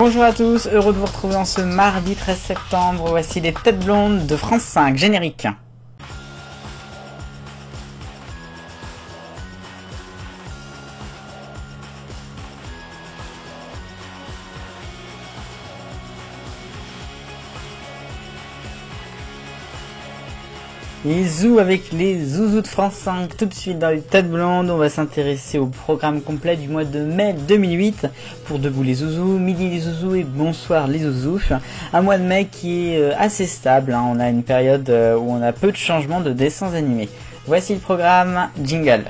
Bonjour à tous, heureux de vous retrouver en ce mardi 13 septembre. Voici les têtes blondes de France 5, générique. Et zou avec les zouzous de France 5. Tout de suite dans les têtes blondes, on va s'intéresser au programme complet du mois de mai 2008 pour Debout les zouzous, Midi les zouzous et Bonsoir les zouzous. Un mois de mai qui est assez stable, hein. On a une période où on a peu de changements de dessins animés. Voici le programme, jingle.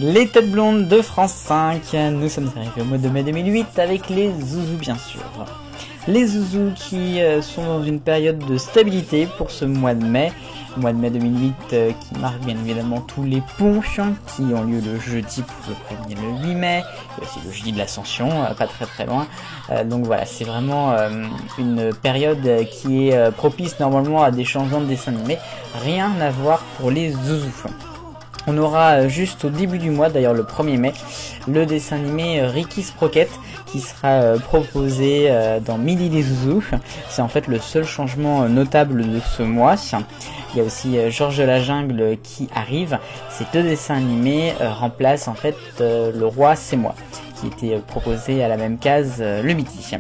Les têtes blondes de France 5, nous sommes arrivés au mois de mai 2008 avec les zouzous bien sûr. Les zouzous qui sont dans une période de stabilité pour ce mois de mai 2008 qui marque bien évidemment tous les ponts qui ont lieu le jeudi pour le 1er le 8 mai, et aussi le jeudi de l'Ascension, pas très loin. Donc voilà, c'est vraiment une période qui est propice normalement à des changements de dessins animés, rien à voir pour les zouzous. On aura juste au début du mois, d'ailleurs le 1er mai, le dessin animé Ricky Sprocket qui sera proposé dans Midi les Zouzous. C'est en fait le seul changement notable de ce mois. Il y a aussi Georges de la Jungle qui arrive. Ces deux dessins animés remplacent en fait Le Roi c'est moi, qui était proposé à la même case le midi.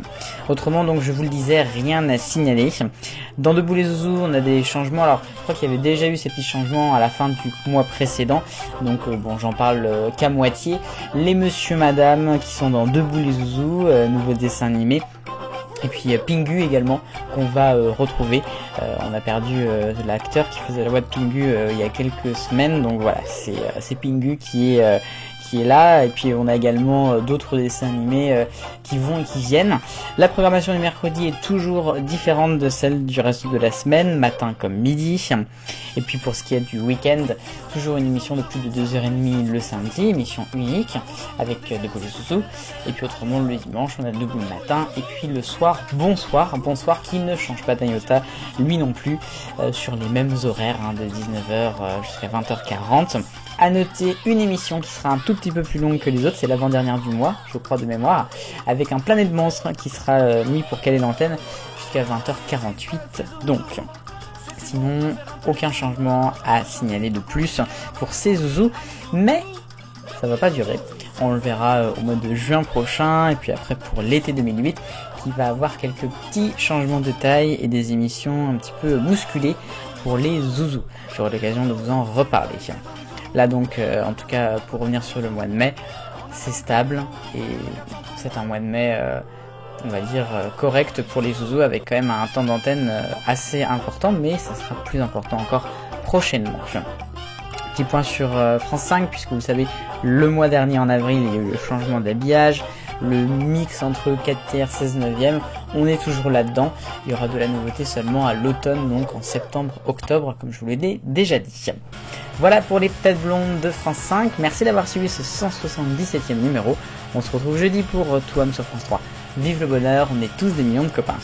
Autrement, donc je vous le disais, rien à signaler. Dans Debout les Zouzous, on a des changements. Alors, je crois qu'il y avait déjà eu ces petits changements à la fin du mois précédent. Donc bon, j'en parle qu'à moitié. Les Monsieur Madame qui sont dans Debout les Zouzous, nouveau dessin animé. Et puis Pingu également qu'on va retrouver. On a perdu l'acteur qui faisait la voix de Pingu il y a quelques semaines. Donc voilà, c'est Pingu qui est là, et puis on a également d'autres dessins animés qui vont et qui viennent. La programmation du mercredi est toujours différente de celle du reste de la semaine, matin comme midi. Et puis pour ce qui est du week-end, toujours une émission de plus de 2h30 le samedi, émission unique avec Debout les Zouzous. Et puis autrement le dimanche on a Debout le matin, et puis le soir Bonsoir qui ne change pas d'un iota lui non plus, sur les mêmes horaires de 19h jusqu'à 20h40. À noter une émission qui sera un tout petit peu plus longue que les autres, c'est l'avant-dernière du mois, je crois de mémoire, avec un Planète Monstre qui sera mis pour caler l'antenne jusqu'à 20h48. Donc, sinon, aucun changement à signaler de plus pour ces zouzous, mais ça va pas durer. On le verra au mois de juin prochain, et puis après pour l'été 2008, qui va avoir quelques petits changements de taille et des émissions un petit peu bousculées pour les zouzous. J'aurai l'occasion de vous en reparler. Là donc, en tout cas pour revenir sur le mois de mai, c'est stable et c'est un mois de mai, on va dire, correct pour les zouzous, avec quand même un temps d'antenne assez important, mais ça sera plus important encore prochainement. Petit point sur France 5, puisque vous savez, le mois dernier en avril, il y a eu le changement d'habillage, le mix entre 4 tiers, 16 neuvième, on est toujours là-dedans. Il y aura de la nouveauté seulement à l'automne, donc en septembre-octobre, comme je vous l'ai déjà dit. Voilà pour les têtes blondes de France 5. Merci d'avoir suivi ce 177e numéro. On se retrouve jeudi pour Tout Homme sur France 3. Vive le bonheur, on est tous des millions de copains.